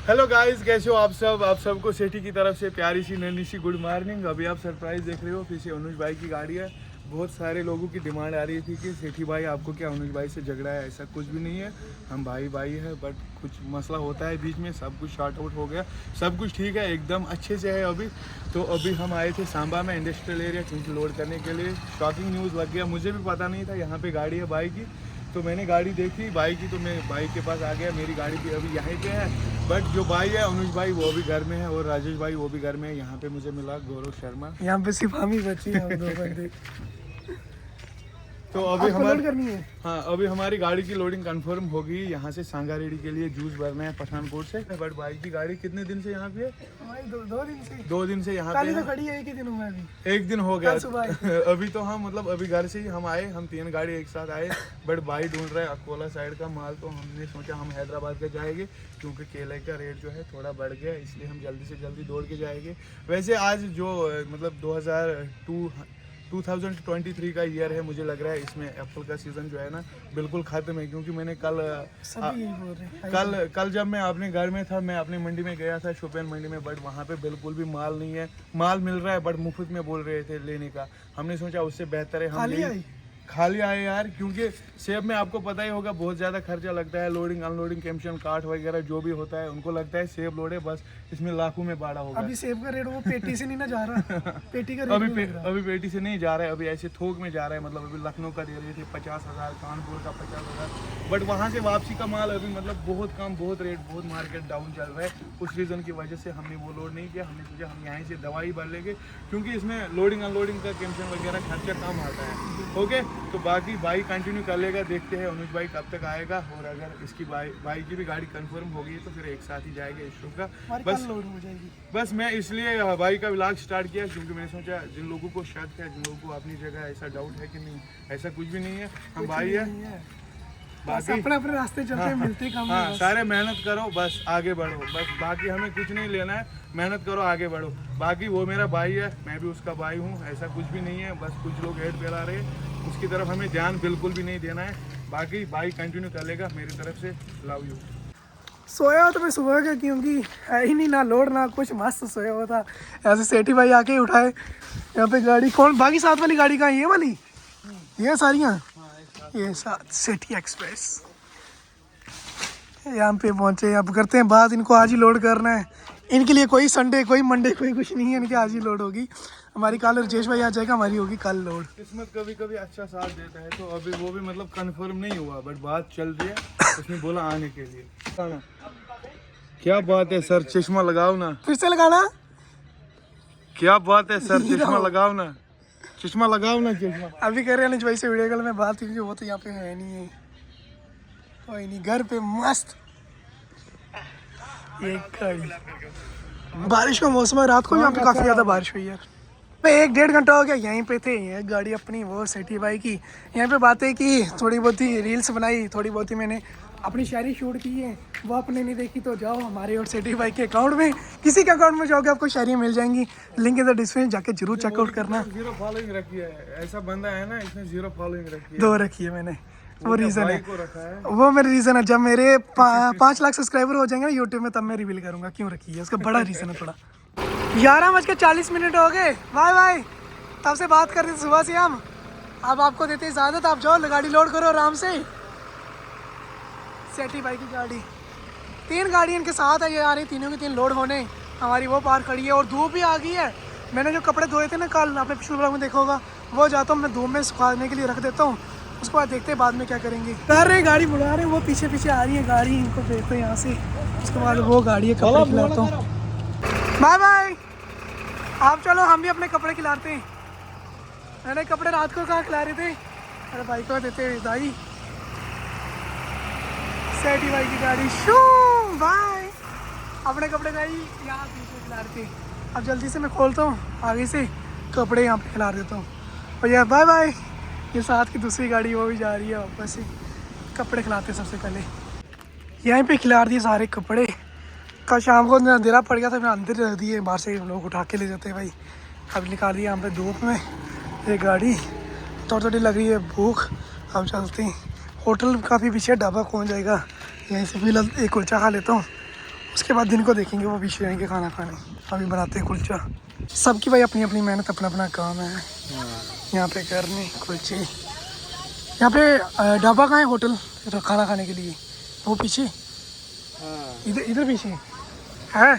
Hello guys, कैसे हो आप सब? आप सबको सेठी की तरफ से प्यारी सी नन्ही सी गुड मॉर्निंग। अभी आप सरप्राइज देख रहे हो, पीछे अनुज भाई की गाड़ी है। बहुत सारे लोगों की डिमांड आ रही थी कि सेठी भाई आपको क्या अनुज भाई से झगड़ा है। ऐसा कुछ भी नहीं है, हम भाई भाई है, बट कुछ मसला होता है बीच में। सब कुछ शॉर्ट आउट हो गया, सब कुछ ठीक है, एकदम अच्छे से है अभी। तो अभी हम आए थे सांबा में इंडस्ट्रियल एरिया चिंच लोड करने के लिए। शॉकिंग न्यूज़ लग गया, मुझे भी पता नहीं था यहाँ पे गाड़ी है भाई की। तो मैंने गाड़ी देखी भाई की, तो मैं भाई के पास आ गया। मेरी गाड़ी भी अभी यहीं पे है, बट जो भाई है अनुज भाई वो भी घर में है, और राजेश भाई वो भी घर में है। यहाँ पे मुझे मिला गौरव शर्मा। यहाँ पे सिर्फ हम ही बची हैं, हम दो बंदे। तो अभी लोड करनी है। हाँ, अभी हमारी गाड़ी की लोडिंग कंफर्म होगी। यहाँ से सांगारेड्डी के लिए जूस भरना है पठानकोट से। बट भाई की गाड़ी कितने दिन से यहाँ पे है? दो दिन से यहाँ पे तो खड़ी है। एक ही दिन हुआ अभी, एक दिन हो गया सुबह। अभी तो हम मतलब अभी घर से ही हम आए, हम 3 गाड़ी एक साथ आए। बट भाई ढूंढ रहा है अकोला साइड का माल, तो हमने सोचा हम हैदराबाद का जाएंगे, क्योंकि केले का रेट जो है थोड़ा बढ़ गया, इसलिए हम जल्दी से जल्दी दौड़ के जाएंगे। वैसे आज जो मतलब 2023 का ईयर है, मुझे लग रहा है इसमें एप्पल का सीज़न जो है ना बिल्कुल ख़त्म है। क्योंकि मैंने कल जब मैं अपने घर में था, मैं अपनी मंडी में गया था, शोपियान मंडी में, बट वहाँ पे बिल्कुल भी माल नहीं है। माल मिल रहा है बट मुफ्त में बोल रहे थे लेने का। हमने सोचा उससे बेहतर है हम खाली आए यार, क्योंकि सेब में आपको पता ही होगा बहुत ज़्यादा खर्चा लगता है। लोडिंग अनलोडिंग कैम्शन काट वगैरह जो भी होता है, उनको लगता है सेब लोडे बस, इसमें लाखों में बाड़ा होगा। अभी सेब का रेट वो पेटी से नहीं ना जा रहा। पेटी का रेट अभी पेटी से नहीं जा रहा है, अभी ऐसे थोक में जा रहा है। मतलब अभी लखनऊ का दे रहे थे 50,000, कानपुर का 50,000, बट वहाँ से वापसी का माल अभी मतलब बहुत कम, बहुत रेट, बहुत मार्केट डाउन चल रहा है। उस रीज़न की वजह से हमने वो लोड नहीं किया। हमने सोचा हम यहाँ से दवाई भर लेंगे, क्योंकि इसमें लोडिंग अनलोडिंग का कैम्शन वगैरह खर्चा कम आता है। ओके, तो बाकी भाई कंटिन्यू कर लेगा, देखते हैं अनुज भाई कब तक आएगा। और अगर इसकी भाई की भी गाड़ी कंफर्म होगी तो फिर एक साथ ही जाएगा इस शो का। बस मैं इसलिए भाई का व्लॉग स्टार्ट किया, क्योंकि मैंने सोचा जिन लोगों को शक है, जिन लोगों को अपनी जगह ऐसा डाउट है कि नहीं, ऐसा कुछ भी नहीं है, हम भाई है। बाकी अपने रास्ते चलते हैं, मिलते कम। हाँ, सारे मेहनत करो, बस आगे बढ़ो, बस बाकी हमें कुछ नहीं लेना है। मेहनत करो, आगे बढ़ो। बाकी वो मेरा भाई है, मैं भी उसका भाई हूँ, ऐसा कुछ भी नहीं है। बस कुछ लोग हेड फैला रहे हैं, उसकी तरफ हमें ध्यान बिल्कुल भी नहीं देना है। बाकी भाई कंटिन्यू कर लेगा, मेरी तरफ से लव यू। सोया तो मैं सुबह का, क्योंकि है ही नहीं ना लोड ना कुछ, मस्त सोया हुआ था। ऐसे सेठी भाई आके ही उठाए। यहाँ पे गाड़ी कौन, बाकी साथ वाली गाड़ी कहाँ? ये वाली, ये सारियाँ, ये साथ सेठी एक्सप्रेस। यहाँ पे पहुँचे, अब करते हैं बात। इनको आज ही लोड करना है। इनके लिए कोई संडे, कोई मंडे, कोई कुछ नहीं है, इनके आज ही लोड होगी। हमारी कल राजेश भाई आ जाएगा, हमारी होगी कल लोड। किस्मत कभी कभी अच्छा साथ देता है। तो अभी वो भी मतलब कंफर्म नहीं हुआ, बट बात चल रही है, उसने बोला आने के लिए। क्या बात है सर, चश्मा लगाओ ना। फिर से लगाना। क्या बात है सर, चश्मा लगाओ ना, चश्मा लगाओ ना, चश्मा। अभी कर रहे हैं भाई से वीडियो कॉल में बात, क्योंकि वो तो यहाँ पे है नहीं है, कोई नहीं, घर पे मस्त। बारिश का मौसम है, रात को यहाँ पे काफ़ी ज़्यादा बारिश हुई है। 1-1.5 घंटा हो गया यहीं पे थे। ये गाड़ी अपनी, वो सेठी भाई की। यहाँ पे बातें की, थोड़ी बहुत ही रील्स बनाई, थोड़ी बहुत ही मैंने अपनी शायरी शूट की है। वो आपने नहीं देखी तो जाओ हमारे और सेठी भाई के अकाउंट में, किसी के अकाउंट में जाओगे आपको शायरियाँ मिल जाएंगी। लिंक इन द डिस्क्रिप्शन, जाके जरूर चेकआउट करना। 0 फॉलोइंग रखी है, ऐसा बंदा है ना, इसने 0 फॉलोइंग रखी है। 2 रखी है मैंने, वो रीज़न है, वो मेरा रीज़न है। जब मेरे 5 लाख सब्सक्राइबर हो जाएंगे ना यूट्यूब में, तब मैं रिवील करूँगा क्यों रखी है। उसका बड़ा रीज़न है थोड़ा। 11:40 हो गए। बाय बाय, तब से बात कर रहे थे सुबह से हम। अब आपको देते इजाज़त, आप जाओ गाड़ी लोड करो आराम से। सेठी भाई की गाड़ी, 3 गाड़ी इनके साथ है, ये आ रही, तीनों की 3 लोड होने। हमारी वो पार खड़ी है, और धूप भी आ गई है। मैंने जो कपड़े धोए थे ना कल, आपने पिछले ब्लॉग में देखा होगा, वो जाता हूँ मैं धूप में सुखाने के लिए रख देता हूँ। उसके बाद देखते हैं बाद में क्या करेंगे। कर रहे गाड़ी बुला रहे, वो पीछे पीछे आ रही है गाड़ी, इनको देखते हैं यहाँ से। उसके बाद वो गाड़ी है, कपड़े खिलाता हूँ। बाय बाय, आप चलो, हम भी अपने कपड़े खिलाते हैं। मैंने कपड़े रात को कहाँ खिला रहे थे, अरे भाई को देते हुए दाई। सेठी भाई की गाड़ी, शू बाय। अपने कपड़े भाई यहाँ पीछे खिला रहे थे। अब जल्दी से मैं खोलता हूँ आगे से, कपड़े यहाँ पे खिला देता हूँ। भैया बाय बाय। ये साथ की दूसरी गाड़ी, वो भी जा रही है वापस से। कपड़े खिलाते सबसे पहले, यहीं पे खिला दिए सारे कपड़े। कल शाम को अंधेरा पड़ गया था, मैं अंदर रख दिए, बाहर से लोग उठा के ले जाते हैं भाई। अब निकाल दिया यहाँ पे धूप में ये गाड़ी। थोड़ी थोड़ी लग रही है भूख, हम चलते हैं। होटल काफ़ी पीछे, ढाबा कौन जाएगा, यहीं से फिलहाल एक कुलचा खा लेता हूँ उसके बाद दिन को देखेंगे, वो पीछे जाएंगे खाना खाने। अभी बनाते हैं कुलचा। सबकी भाई अपनी अपनी मेहनत, अपना अपना काम है यहाँ पे करने कुलचे। यहाँ पे ढाबा कहाँ है होटल खाना खाने के लिए? वो पीछे, इधर इधर पीछे है।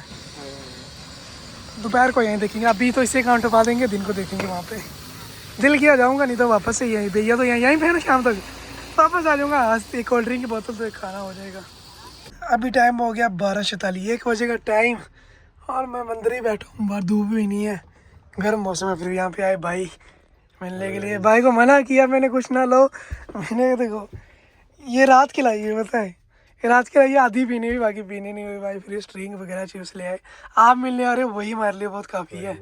दोपहर को यहीं देखेंगे, अभी तो इससे काउंटर पा देंगे, दिन को देखेंगे वहाँ पे। दिल किया जाऊँगा, नहीं तो वापस से यहीं, भैया तो यहीं पे है ना, शाम तक वापस आ जाऊँगा। आज एक कोल्ड ड्रिंक की बोतल तो एक खाना हो जाएगा। अभी टाइम हो गया 12:46, 1 बजे का टाइम, और मैं मंदिर ही बैठा हूँ। बाहर धूप भी नहीं है, गर्म मौसम है, फिर यहाँ पे आए भाई मिलने के लिए। भाई को मना किया मैंने, कुछ ना लो। मैंने देखो ये रात की लाई है, पता है, ये रात की लाई है, आधी पीनी हुई, बाकी पीनी नहीं हुई भाई। फिर स्ट्रिंग वगैरह चिप्स ले आए। आप मिलने आ रहे हो, वही हमारे लिए बहुत काफ़ी है।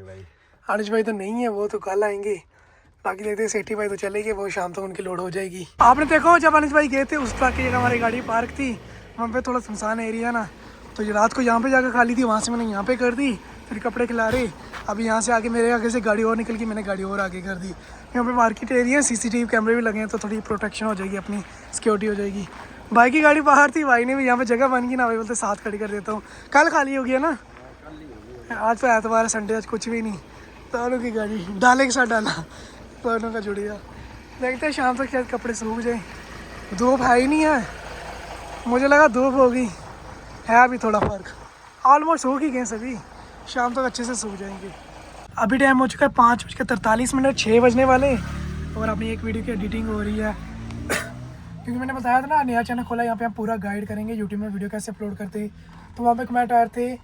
अनुज भाई तो नहीं है, वो तो कल आएंगे। बाकी देखते हैं, सेठी भाई तो चले गए, वो शाम तक उनकी लोड हो जाएगी। आपने देखो जब अनुज भाई गए थे उस तरह की जगह हमारी गाड़ी पार्क थी, वहाँ पे थोड़ा सुनसान एरिया ना, तो ये रात को यहाँ पे जाकर खाली थी, वहाँ से मैंने यहाँ पे कर दी। फिर कपड़े खिला रहे, अभी यहाँ से आगे मेरे आगे से गाड़ी और निकल गई, मैंने गाड़ी और आगे कर दी। यहाँ पे मार्केट एरिया है, CCTV कैमरे भी लगे हैं, तो थोड़ी प्रोटेक्शन हो जाएगी, अपनी सिक्योरिटी हो जाएगी। भाई की गाड़ी बाहर थी, भाई ने भी यहाँ पे जगह बन गई ना, भाई बोलते साथ खड़ी कर देता हूँ। कल खाली हो गया ना, आज तो एतवार संडे, आज कुछ भी नहीं। दोनों की गाड़ी डाले के साथ डाला, दोनों का जुड़ गया। देखते हैं शाम तक शायद कपड़े सूख जाए। धूप है ही नहीं है, मुझे लगा धूप होगी, है अभी थोड़ा फ़र्क। ऑलमोस्ट सूख ही गए सभी, शाम तक अच्छे से सूख जाएंगे। अभी टाइम हो चुका है 5:43, 6 बजने वाले, और अपनी एक वीडियो की एडिटिंग हो रही है। क्योंकि मैंने बताया था ना, नया चैनल खोला, यहाँ पे हम पूरा गाइड करेंगे यूट्यूब में वीडियो कैसे अपलोड करते हैं। तो वहाँ पे कमेंट आए थे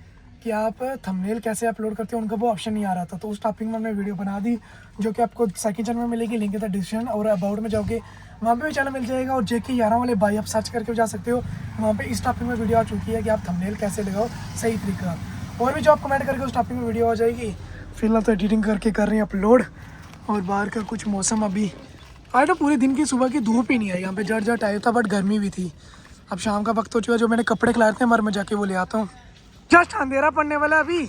कि आप थंबनेल कैसे अपलोड करते हो, उनका वो ऑप्शन नहीं आ रहा था। तो उस टॉपिक में हमने वीडियो बना दी, जो कि आपको सेकंड चैनल में मिलेगी, लिंक है डिस्क्रिप्शन, और अबाउट में जाओगे वहाँ पे भी चैनल मिल जाएगा। और JK 11 वाले भाई आप सर्च करके जा सकते हो, वहाँ पे इस टॉपिक में वीडियो आ चुकी है कि आप थंबनेल कैसे लगाओ सही तरीका। और भी जो आप कमेंट करके उस टॉपिक में वीडियो आ जाएगी। फिलहाल तो एडिटिंग करके कर रहे हैं अपलोड। और बाहर का कुछ मौसम, अभी आज तो पूरे दिन की सुबह की धूप ही नहीं आई, यहाँ पे जट जट आया था, बट गर्मी भी थी। अब शाम का वक्त हो चुका, जो मैंने कपड़े खिलाए थे मर, मैं जाके वो ले आता हूँ। जस्ट अंधेरा पड़ने वाला है अभी।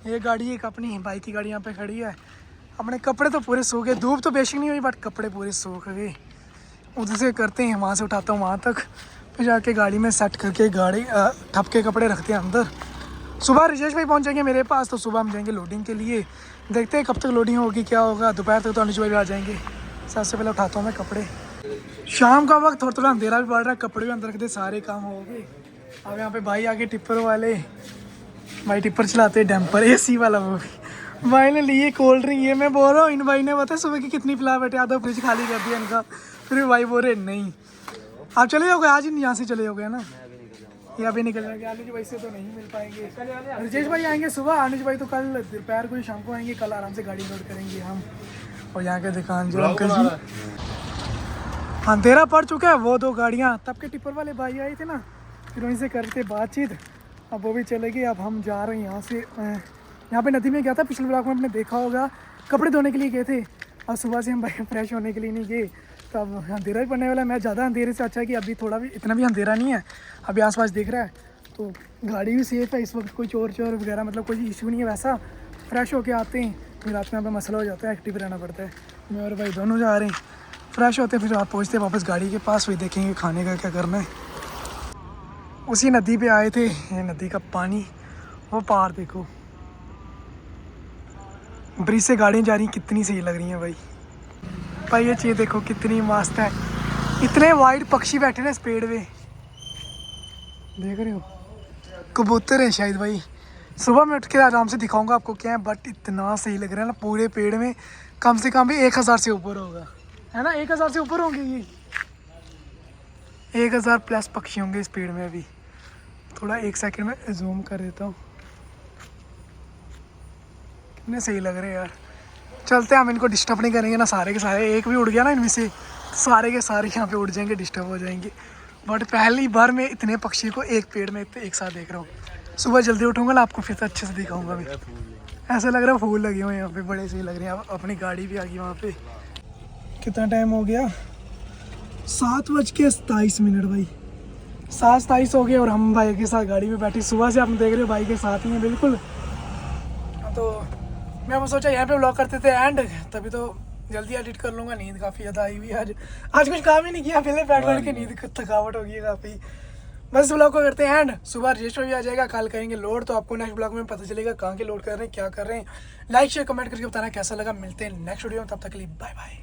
ये गाड़ी एक अपनी बाइक की गाड़ी यहाँ पे खड़ी है। अपने कपड़े तो पूरे सूख गए, धूप तो बेशक नहीं हुई, बट कपड़े पूरे सूख गए। उधर से करते हैं, वहाँ से उठाता हूँ वहाँ तक, फिर जाके गाड़ी में सेट करके गाड़ी ठप के कपड़े रखते हैं अंदर। सुबह रिजेश भाई पहुँच जाएंगे मेरे पास, तो सुबह हम जाएंगे लोडिंग के लिए। देखते हैं कब तक लोडिंग होगी, क्या होगा। दोपहर तक तो अनुज भाई भी आ जाएंगे। सबसे पहले उठाता हूँ मैं कपड़े। शाम का वक्त, थोड़ा थोड़ा अंधेरा भी पड़ रहा है, कपड़े भी अंदर रख दे, सारे काम हो गए। अब यहाँ पे भाई आगे टिप्पर वाले, भाई टिप्पर चलाते हैं, डैम्पर AC वाला। वो भी भाई ने लिए कोल्ड ड्रिंक, ये मैं बोल रहा हूँ, इन भाई ने पता है सुबह की कितनी पिला बैठे, आधा फ्रिज खाली कर दिया इनका। फिर भी भाई बोल रहे नहीं, आप चले जाओगे आज ही, यहाँ से चले जाओगे ना, ये अभी निकल जाएंगे। अनुज भाई से तो नहीं मिल पाएंगे, रिजेश भाई आएंगे सुबह, अनुज भाई तो कल दोपहर को ही, शाम को आएंगे। कल आराम से गाड़ी लोड करेंगे हम। और यहाँ के दुकान जो अंकल जी, अंधेरा पड़ चुका है। वो 2 गाड़ियाँ तब के टिप्पर वाले भाई आए थे ना, फिर वहीं से करते बातचीत, अब वो भी चले गए। अब हम जा रहे हैं यहाँ से। यहाँ पे नदी में गया था, पिछले ब्लॉग में आपने देखा होगा, कपड़े धोने के लिए गए थे। और सुबह से हम भाई फ्रेश होने के लिए नहीं गए, तो अब अंधेरा ही पड़ने वाला है। मैं ज़्यादा अंधेरे से अच्छा है कि अभी थोड़ा भी, इतना भी अंधेरा नहीं है, अभी आसपास दिख रहा है, तो गाड़ी भी सेफ़ है इस वक्त, कोई चोर वगैरह मतलब कोई इशू नहीं है वैसा। फ्रेश होके आते हैं, फिर रात में यहाँ पे मसला हो जाता है, एक्टिव रहना पड़ता है। मैं और भाई दोनों जा रहे हैं, फ्रेश होते हैं, फिर आप पहुँचते हैं वापस गाड़ी के पास, वही देखेंगे खाने का क्या करना है। उसी नदी पे आए थे, ये नदी का पानी, वो पार देखो, ब्रिज से गाड़ियाँ जा रही हैं, कितनी सही लग रही हैं भाई। भाई ये चीज़ देखो कितनी मस्त है, इतने वाइट पक्षी बैठे ना इस पेड़ पे, देख रहे हो, कबूतर है शायद भाई। सुबह में उठ के आराम से दिखाऊंगा आपको क्या है, बट इतना सही लग रहा है ना, पूरे पेड़ में कम से कम भी 1000 से ऊपर होगा, है ना, 1000 से ऊपर होंगे ये, 1000 प्लस पक्षी होंगे इस पेड़ में। अभी थोड़ा 1 सेकंड में जूम कर देता हूँ, कितने सही लग रहे हैं यार। चलते हैं, हम इनको डिस्टर्ब नहीं करेंगे ना, सारे के सारे, एक भी उड़ गया ना इनमें से, सारे के सारे यहाँ पे उड़ जाएंगे, डिस्टर्ब हो जाएंगे। बट पहली बार मैं इतने पक्षी को एक पेड़ में एक साथ देख रहा हूँ। सुबह जल्दी उठूँगा ना, आपको फिर से अच्छे से दिखाऊंगा मैं। ऐसा लग रहा है फूल लगे हुए हैं यहाँ पे, बड़े सही लग रहे हैं। अपनी गाड़ी भी आ गई वहाँ पे। कितना टाइम हो गया, 7:27 भाई, 7:27 हो गए, और हम भाई के साथ गाड़ी में बैठे। सुबह से आप देख रहे हो भाई के साथ ही हैं बिल्कुल। तो मैं वो सोचा यहाँ पे व्लॉग करते थे एंड, तभी तो जल्दी एडिट कर लूँगा। नींद काफ़ी ज़्यादा आई हुई है आज कुछ काम ही नहीं किया, पहले बैठ के नींद थकावट हो गई है काफ़ी। बस ब्लॉग को करते हैं एंड सुबह रजिस्टर भी आ जाएगा, कल करेंगे लोड, तो आपको नेक्स्ट ब्लॉग में पता चलेगा कहाँ के लोड कर रहे हैं, क्या कर रहे हैं। लाइक शेयर कमेंट करके बताना कैसा लगा। मिलते हैं नेक्स्ट वीडियो में, तब तक के लिए बाय बाय।